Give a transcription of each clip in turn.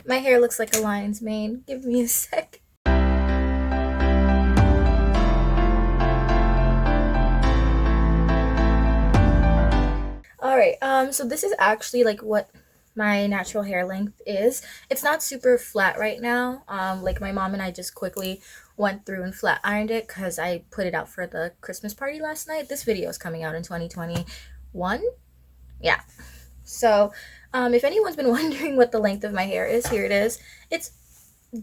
My hair looks like a lion's mane. Give me a sec. Alright, so this is actually like what my natural hair length is. It's not super flat right now. Like my mom and I just quickly went through and flat ironed it because I put it out for the Christmas party last night. This video is coming out in 2021. Yeah. So, if anyone's been wondering what the length of my hair is, here it is. It's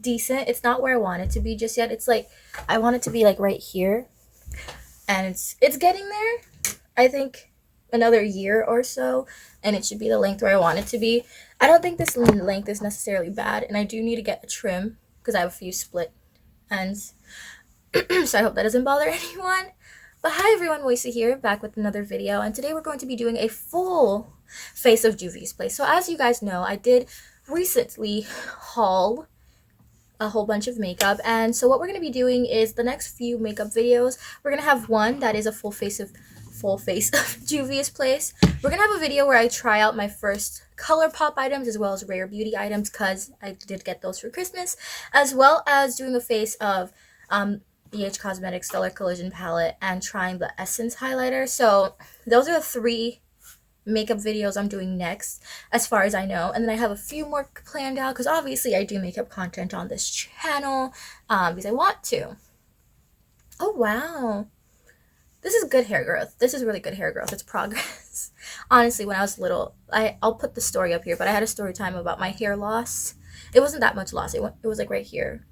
decent. It's not where I want it to be just yet. It's like I want it to be like right here, and it's getting there. I think another year or so, and it should be the length where I want it to be. I don't think this length is necessarily bad, and I do need to get a trim because I have a few split ends. So I hope that doesn't bother anyone. But hi everyone, Moisa here, back with another video, and today we're going to be doing a full face of Juvia's Place. So as you guys know, I did recently haul a whole bunch of makeup, and so what we're going to be doing is the next few makeup videos, we're going to have one that is a full face of Juvia's Place. We're going to have a video where I try out my first ColourPop items as well as Rare Beauty items because I did get those for Christmas, as well as doing a face of BH Cosmetics Stellar Collision palette and trying the Essence highlighter. So those are the three makeup videos I'm doing next as far as I know, and then I have a few more planned out because obviously I do makeup content on this channel because I want to. Oh wow, this is good hair growth. This is really good hair growth. It's progress. Honestly, when I was little, I'll put the story up here, but I had a story time about my hair loss. It wasn't that much loss. It was like right here.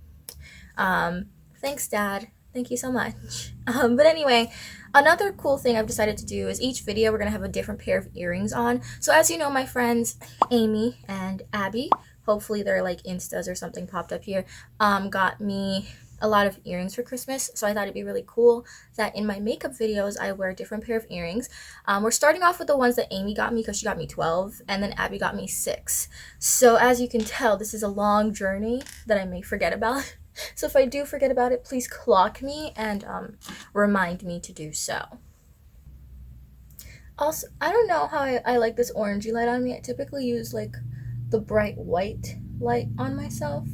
Thanks, Dad. Thank you so much. But anyway, another cool thing I've decided to do is each video we're going to have a different pair of earrings on. So as you know, my friends Amy and Abby, hopefully they're like Instas or something popped up here, got me a lot of earrings for Christmas. So I thought it'd be really cool that in my makeup videos I wear a different pair of earrings. We're starting off with the ones that Amy got me because she got me 12, and then Abby got me 6. So as you can tell, this is a long journey that I may forget about. So if I do forget about it, please clock me and remind me to do so. Also, I don't know how I like this orangey light on me. I typically use like the bright white light on myself.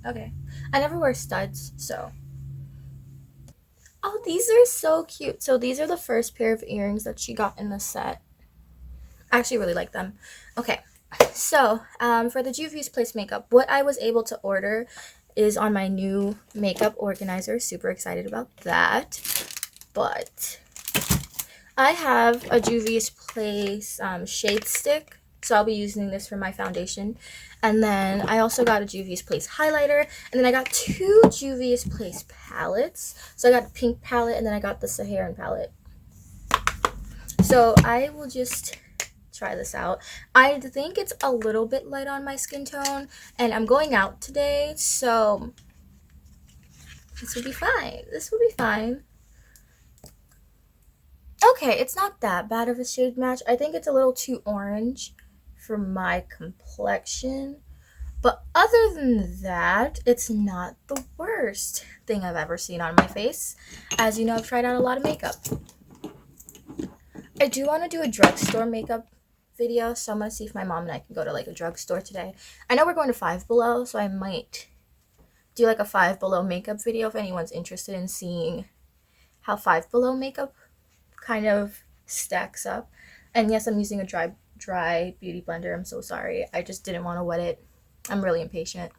Okay. I never wear studs, so. Oh, these are so cute. So these are the first pair of earrings that she got in the set. I actually really like them. Okay. So, for the Juvia's Place makeup, what I was able to order is on my new makeup organizer. Super excited about that. But I have a Juvia's Place shade stick, so I'll be using this for my foundation. And then I also got a Juvia's Place highlighter, and then I got 2 Juvia's Place palettes. So I got a pink palette, and then I got the Saharan palette. So I will just try this out. I think it's a little bit light on my skin tone, and I'm going out today, so this will be fine. This will be fine. Okay, it's not that bad of a shade match. I think it's a little too orange for my complexion, but other than that, it's not the worst thing I've ever seen on my face. As you know, I've tried out a lot of makeup. I do want to do a drugstore makeup video, so I'm gonna see if my mom and I can go to like a drugstore today. I know we're going to Five Below, so I might do like a Five Below makeup video if anyone's interested in seeing how Five Below makeup kind of stacks up. And yes, I'm using a dry beauty blender. I'm so sorry. I just didn't want to wet it. I'm really impatient.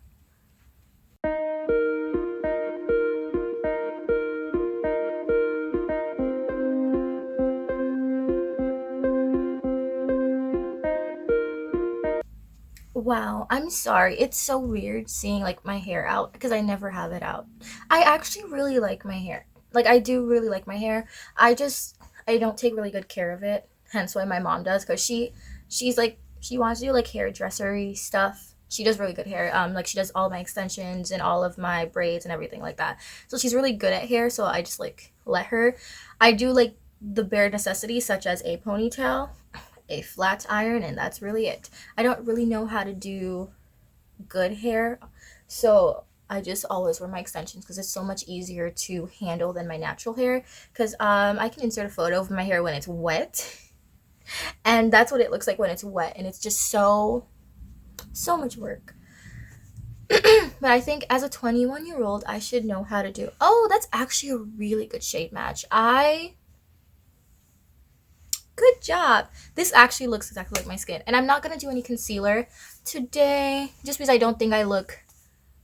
Wow, I'm sorry. It's so weird seeing like my hair out because I never have it out. I actually really like my hair. Like I do really like my hair. I don't take really good care of it. Hence why my mom does, because she's like she wants to do like hairdressery stuff. She does really good hair. Like she does all my extensions and all of my braids and everything like that. So she's really good at hair, so I just like let her. I do like the bare necessities such as a ponytail, a flat iron, and that's really it. I don't really know how to do good hair, so I just always wear my extensions because it's so much easier to handle than my natural hair, because I can insert a photo of my hair when it's wet, and that's what it looks like when it's wet, and it's just so So much work. But I think as a 21-year-old, I should know how to do. Oh, that's actually a really good shade match. Good job. This actually looks exactly like my skin. And I'm not going to do any concealer today just because I don't think I look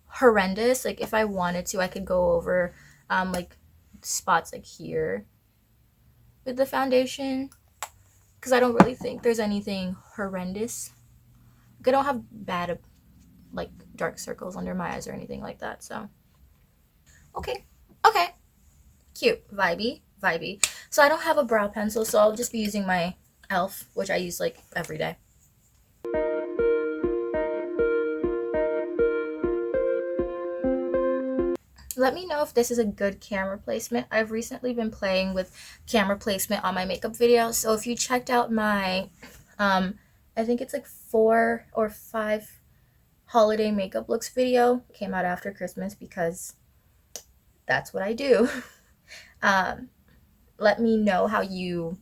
horrendous. Like if I wanted to, I could go over like spots like here with the foundation because I don't really think there's anything horrendous. Like, I don't have bad like dark circles under my eyes or anything like that. So okay, cute, vibey. So I don't have a brow pencil, so I'll just be using my elf, which I use like every day. Let me know if this is a good camera placement. I've recently been playing with camera placement on my makeup videos. So if you checked out my, I think it's like 4 or 5 holiday makeup looks video, came out after Christmas because that's what I do. Let me know how you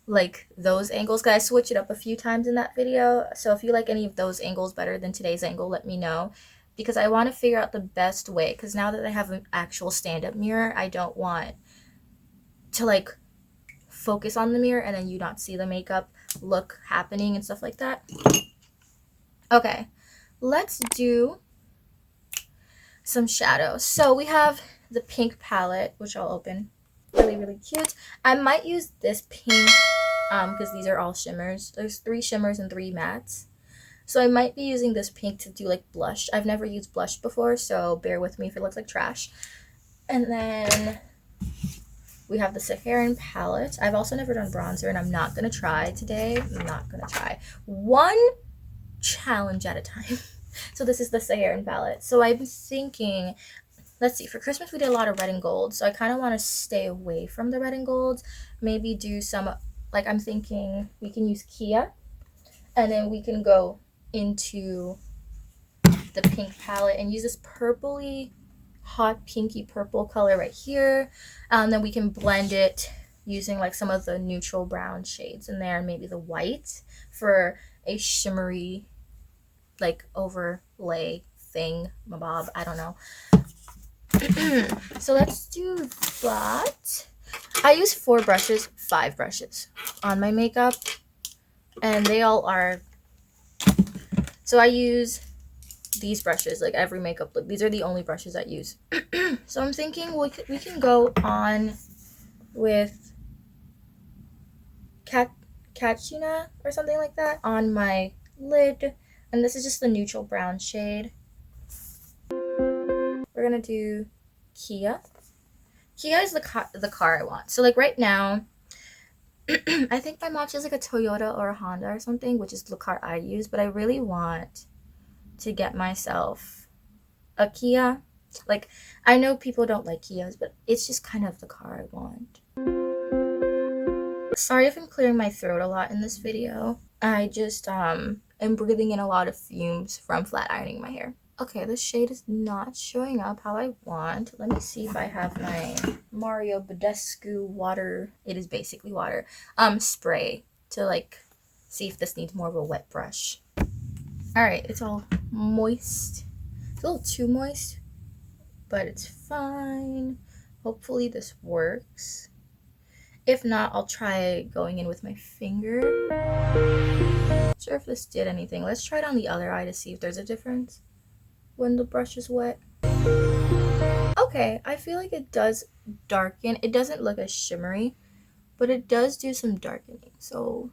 like those angles, because I switch it up a few times in that video. So if you like any of those angles better than today's angle, let me know, because I want to figure out the best way, because now that I have an actual stand-up mirror, I don't want to like focus on the mirror and then you not see the makeup look happening and stuff like that. Okay, let's do some shadows. So we have the pink palette, which I'll open. Really cute. I might use this pink because these are all shimmers. There's 3 shimmers and 3 mattes. So I might be using this pink to do like blush. I've never used blush before, so bear with me if it looks like trash. And then we have the Saharan palette. I've also never done bronzer, and I'm not going to try today. I'm not going to try. One challenge at a time. So this is the Saharan palette. So I'm thinking, let's see, for Christmas we did a lot of red and gold, so I kind of want to stay away from the red and gold. Maybe do some, like I'm thinking we can use Kia, and then we can go into the pink palette and use this purpley, hot pinky purple color right here. Then we can blend it using like some of the neutral brown shades in there, and maybe the white for a shimmery like overlay thing, mabob, I don't know. So let's do that. I use 5 brushes on my makeup, and they all are, so I use these brushes like every makeup look. These are the only brushes I use. So I'm thinking we can go on with Kachina or something like that on my lid, and this is just the neutral brown shade. We're gonna do Kia. Kia is the car I want. So like right now, I think my mom has like a Toyota or a Honda or something, which is the car I use, but I really want to get myself a Kia. Like, I know people don't like Kias, but it's just kind of the car I want. Sorry if I'm clearing my throat a lot in this video. I just am breathing in a lot of fumes from flat ironing my hair. Okay, this shade is not showing up how I want. Let me see if I have my Mario Badescu water. It is basically water. Spray to like see if this needs more of a wet brush. All right, it's all moist. It's a little too moist, but it's fine. Hopefully this works. If not, I'll try going in with my finger. Not sure if this did anything. Let's try it on the other eye to see if there's a difference when the brush is wet. Okay, I feel like it does darken. It doesn't look as shimmery, but it does do some darkening. So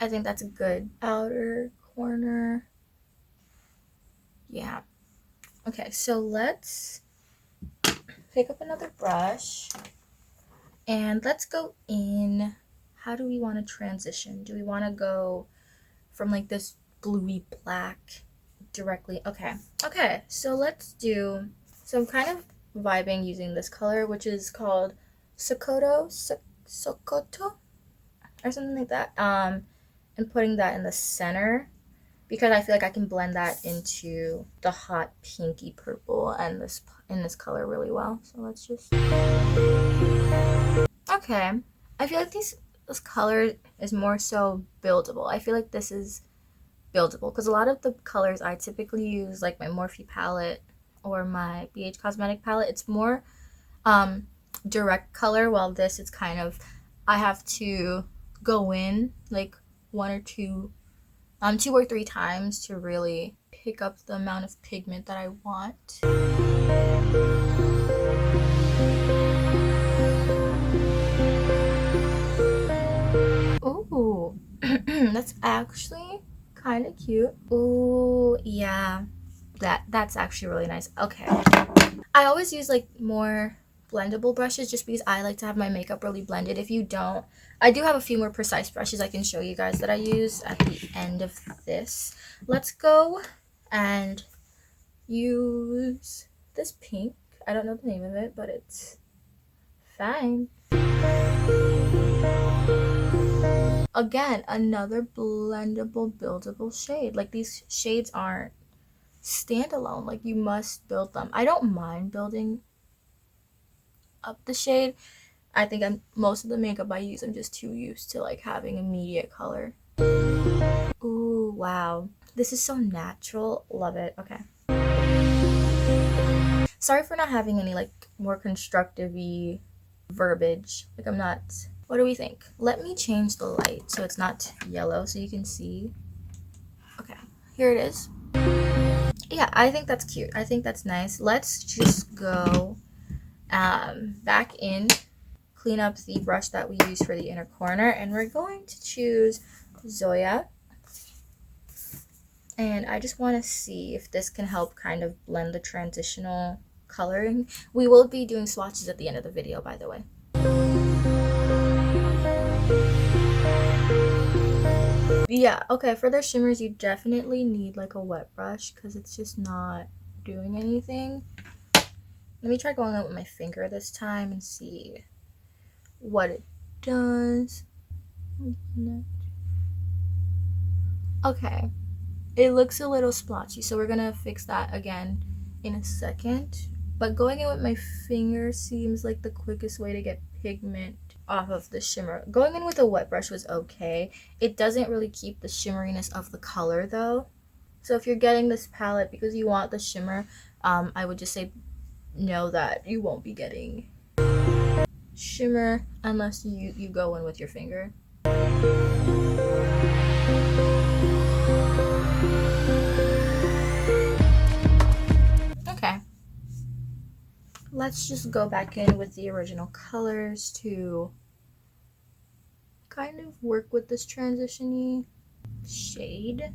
I think that's a good outer corner. Yeah. Okay, so let's pick up another brush and let's go in. How do we want to transition? Do we want to go from like this bluey black directly? Okay, so let's do, so I'm kind of vibing using this color, which is called Sokoto or something like that, and putting that in the center because I feel like I can blend that into the hot pinky purple and this in this color really well. So let's just, okay, Okay. I feel like this color is more so buildable. I feel like this is buildable because a lot of the colors I typically use, like my Morphe palette or my BH Cosmetic palette, it's more direct color, while this it's kind of, I have to go in like two or three times to really pick up the amount of pigment that I want. Ooh, that's actually kind of cute. Ooh, yeah, that's actually really nice. Okay, I always use like more blendable brushes just because I like to have my makeup really blended. If you don't, I do have a few more precise brushes I can show you guys that I use at the end of this. Let's go and use this pink. I don't know the name of it, but it's fine. Again, another blendable, buildable shade. Like, these shades aren't standalone. Like, you must build them. I don't mind building up the shade. I think most of the makeup I use, I'm just too used to like having immediate color. Ooh, wow. This is so natural. Love it. Okay. Sorry for not having any like more constructive-y verbiage. Like, I'm not. What do we think? Let me change the light so it's not yellow so you can see. Okay, here it is. Yeah, I think that's cute. I think that's nice. Let's just go back in, clean up the brush that we used for the inner corner, and we're going to choose Zoya. And I just want to see if this can help kind of blend the transitional coloring. We will be doing swatches at the end of the video, by the way. Yeah, okay, for the shimmers, you definitely need like a wet brush because it's just not doing anything. Let me try going out with my finger this time and see what it does. Okay, it looks a little splotchy, so we're gonna fix that again in a second. But going in with my finger seems like the quickest way to get pigment off of the shimmer. Going in with a wet brush was okay. It doesn't really keep the shimmeriness of the color though. So if you're getting this palette because you want the shimmer, I would just say know that you won't be getting shimmer unless you go in with your finger. Okay, let's just go back in with the original colors to kind of work with this transition-y shade.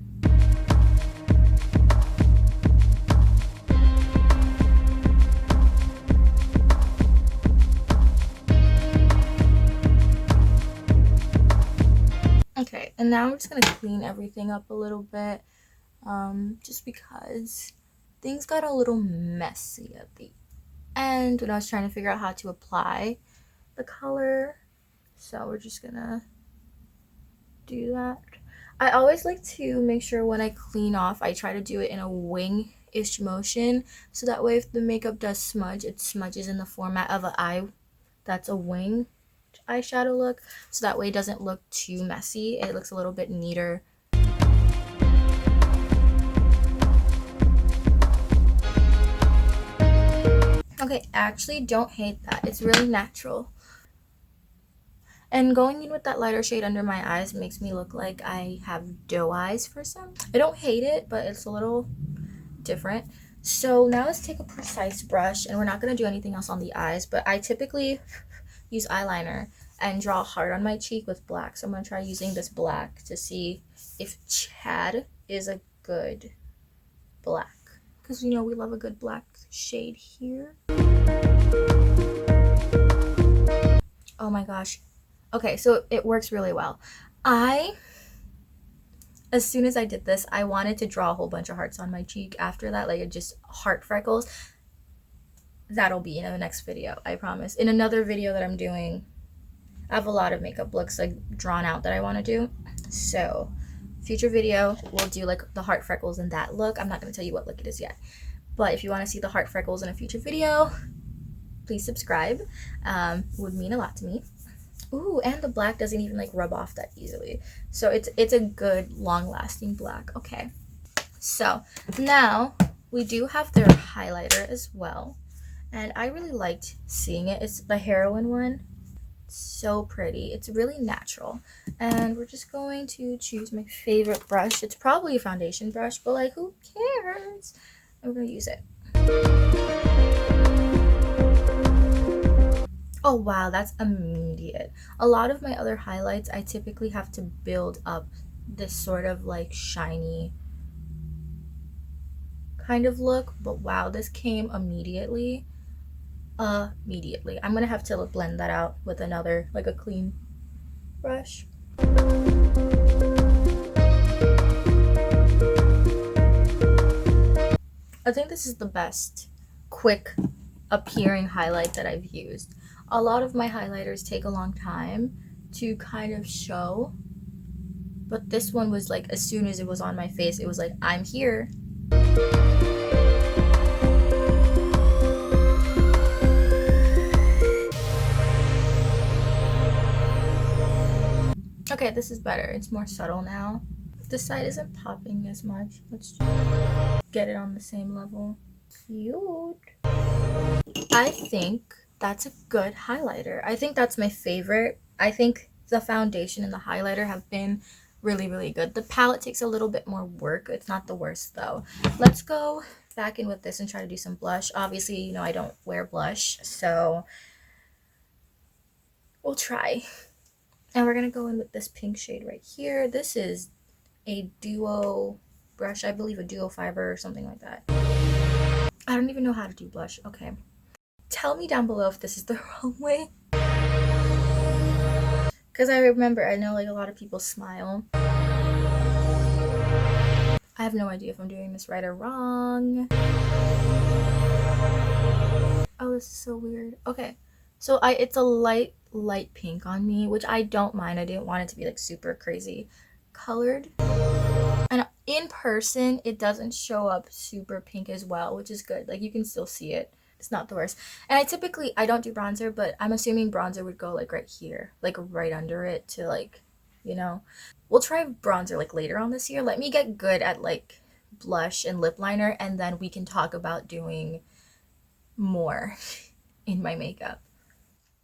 Okay, and now I'm just gonna clean everything up a little bit, just because things got a little messy at the end when I was trying to figure out how to apply the color. So we're just gonna do that. I always like to make sure when I clean off, I try to do it in a wing-ish motion, so that way if the makeup does smudge, it smudges in the format of an eye that's a wing eyeshadow look, so that way it doesn't look too messy. It looks a little bit neater. Okay, actually don't hate that. It's really natural. And going in with that lighter shade under my eyes makes me look like I have doe eyes for some. I don't hate it, but it's a little different. So now let's take a precise brush, and we're not going to do anything else on the eyes, but I typically use eyeliner and draw a heart on my cheek with black. So I'm going to try using this black to see if Chad is a good black. Because, you know, we love a good black shade here. Oh my gosh. Okay, so it works really well. As soon as I did this, I wanted to draw a whole bunch of hearts on my cheek after that, like just heart freckles. That'll be in the next video, I promise. In another video that I'm doing, I have a lot of makeup looks like drawn out that I want to do. So future video, we'll do like the heart freckles in that look. I'm not going to tell you what look it is yet. But if you want to see the heart freckles in a future video, please subscribe. Would mean a lot to me. Ooh, and the black doesn't even like rub off that easily. So it's a good long-lasting black. Okay. So now we do have their highlighter as well. And I really liked seeing it. It's the heroin one. It's so pretty. It's really natural. And we're just going to choose my favorite brush. It's probably a foundation brush, but like who cares? And we're gonna use it. Oh wow, that's immediate. A lot of my other highlights, I typically have to build up this sort of like shiny kind of look, but wow, this came immediately. Immediately. I'm gonna have to blend that out with another, like a clean brush. I think this is the best quick appearing highlight that I've used. A lot of my highlighters take a long time to kind of show, but this one was like as soon as it was on my face, it was like, I'm here. Okay, this is better. It's more subtle now. This side isn't popping as much. Let's just get it on the same level. Cute. I think that's a good highlighter. I think that's my favorite. I think the foundation and the highlighter have been really, really good. The palette takes a little bit more work. It's not the worst though. Let's go back in with this and try to do some blush. Obviously, you know, I don't wear blush, so we'll try. And we're gonna go in with this pink shade right here. This is a duo brush, I believe a duo fiber or something like that. I don't even know how to do blush. Okay. Tell me down below if this is the wrong way. Because I remember, I know like a lot of people smile. I have no idea if I'm doing this right or wrong. Oh, this is so weird. Okay. So it's a light pink on me, which I don't mind. I didn't want it to be like super crazy colored. And in person, it doesn't show up super pink as well, which is good. Like you can still see it. It's not the worst. And I don't do bronzer, but I'm assuming bronzer would go like right here, like right under it to like, you know. We'll try bronzer like later on this year. Let me get good at like blush and lip liner, and then we can talk about doing more in my makeup.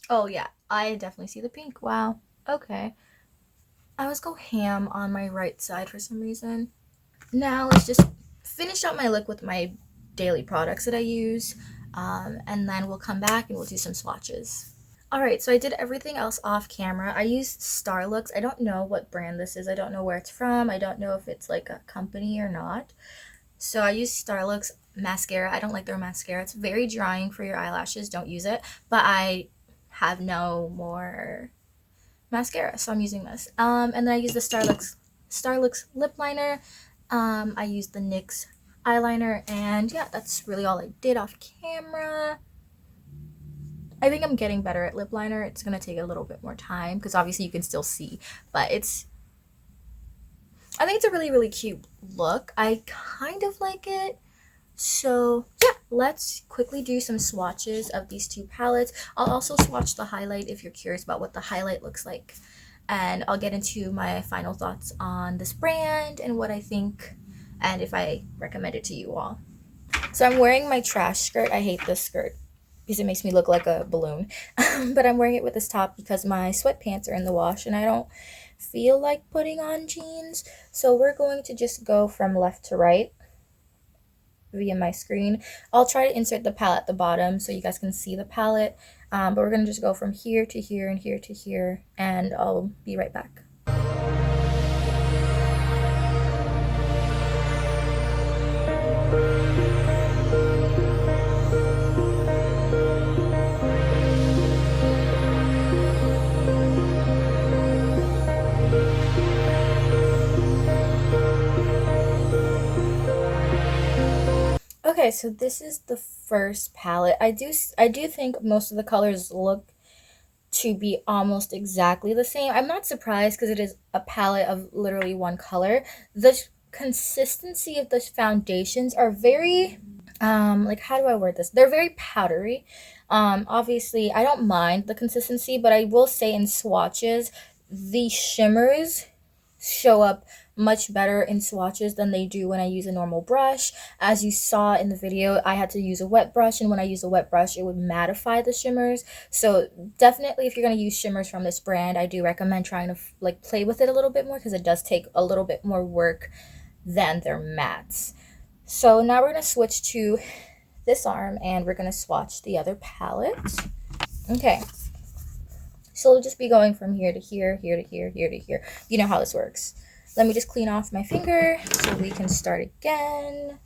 Oh yeah, I definitely see the pink. Wow. Okay. I always go ham on my right side for some reason. Now let's just finish up my look with my daily products that I use. And then we'll come back and we'll do some swatches. Alright, so I did everything else off camera. I used Starlux. I don't know what brand this is. I don't know where it's from. I don't know if it's like a company or not. So I used Starlux mascara. I don't like their mascara. It's very drying for your eyelashes. Don't use it. But I have no more mascara, so I'm using this. And then I use the Starlux lip liner. I used the NYX eyeliner, and yeah, that's really all I did off camera. I think I'm getting better at lip liner. It's gonna take a little bit more time because obviously you can still see, but I think it's a really, really cute look. I kind of like it. So yeah, let's quickly do some swatches of these two palettes. I'll also swatch the highlight if you're curious about what the highlight looks like. And I'll get into my final thoughts on this brand and what I think and if I recommend it to you all. So I'm wearing my trash skirt. I hate this skirt because it makes me look like a balloon. But I'm wearing it with this top because my sweatpants are in the wash and I don't feel like putting on jeans. So we're going to just go from left to right via my screen. I'll try to insert the palette at the bottom so you guys can see the palette. But we're going to just go from here to here and here to here, and I'll be right back. Okay, so this is the first palette. I do think most of the colors look to be almost exactly the same. I'm not surprised because it is a palette of literally one color. The consistency of the foundations are very, like how do I word this? They're very powdery. Obviously I don't mind the consistency, but I will say in swatches, the shimmers show up much better in swatches than they do when I use a normal brush. As you saw in the video, I had to use a wet brush, and when I use a wet brush, it would mattify the shimmers. So definitely, if you're going to use shimmers from this brand, I do recommend trying to like play with it a little bit more, because it does take a little bit more work than their mattes. So now we're going to switch to this arm, and we're going to swatch the other palette. Okay, so we'll just be going from here to here, here to here, here to here. You know how this works. Let me just clean off my finger so we can start again.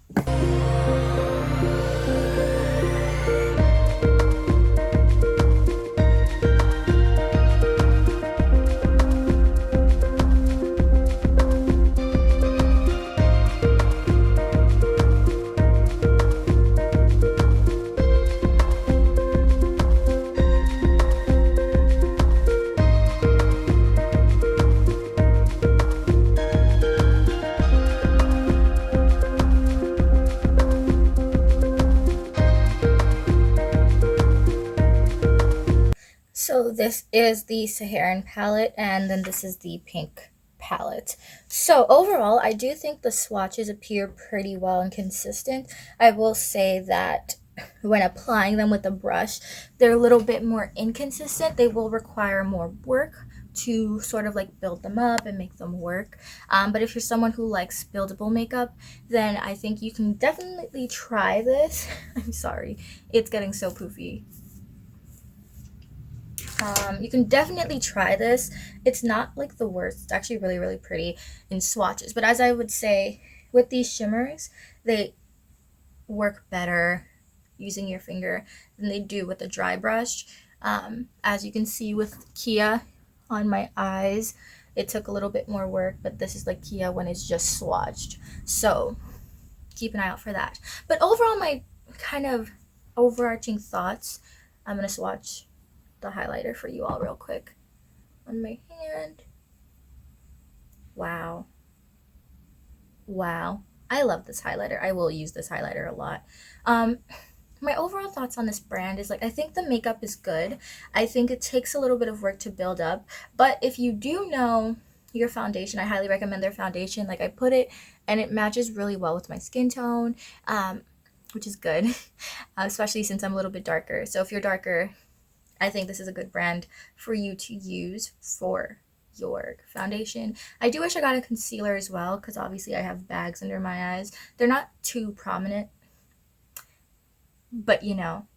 So this is the Saharan palette, and then this is the pink palette. So overall, I do think the swatches appear pretty well and consistent. I will say that when applying them with a brush, they're a little bit more inconsistent. They will require more work to sort of like build them up and make them work. But if you're someone who likes buildable makeup, then I think you can definitely try this. I'm sorry, it's getting so poofy. You can definitely try this. It's not like the worst. It's actually really, really pretty in swatches. But as I would say, with these shimmers, they work better using your finger than they do with a dry brush. As you can see with Kia on my eyes, it took a little bit more work, but this is like Kia when it's just swatched. So keep an eye out for that. But overall, my kind of overarching thoughts, I'm going to swatch the highlighter for you all real quick on my hand. Wow. I love this highlighter. I will use this highlighter a lot. My overall thoughts on this brand is like, I think the makeup is good. I think it takes a little bit of work to build up, but if you do know your foundation, I highly recommend their foundation. Like, I put it and it matches really well with my skin tone, which is good, especially since I'm a little bit darker. So if you're darker, I think this is a good brand for you to use for your foundation. I do wish I got a concealer as well, because obviously I have bags under my eyes. They're not too prominent, but you know,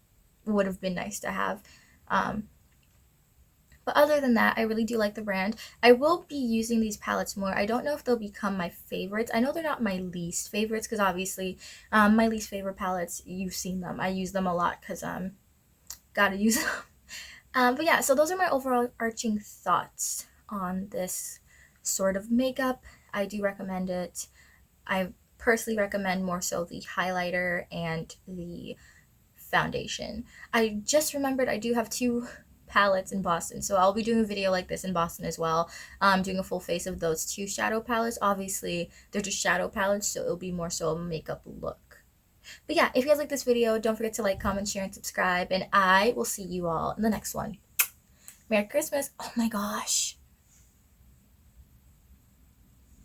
would have been nice to have. But other than that, I really do like the brand. I will be using these palettes more. I don't know if they'll become my favorites. I know they're not my least favorites, because obviously my least favorite palettes, you've seen them. I use them a lot because gotta use them. But yeah, so those are my overall arching thoughts on this sort of makeup. I do recommend it. I personally recommend more so the highlighter and the foundation. I just remembered I do have 2 palettes in Boston, so I'll be doing a video like this in Boston as well, doing a full face of those 2 shadow palettes. Obviously, they're just shadow palettes, so it'll be more so a makeup look. But yeah, if you guys like this video, don't forget to like, comment, share, and subscribe, and I will see you all in the next one. Merry Christmas. Oh my gosh.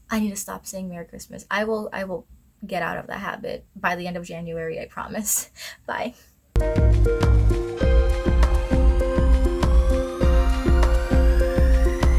I need to stop saying Merry Christmas. I will get out of that habit by the end of January, I promise. Bye.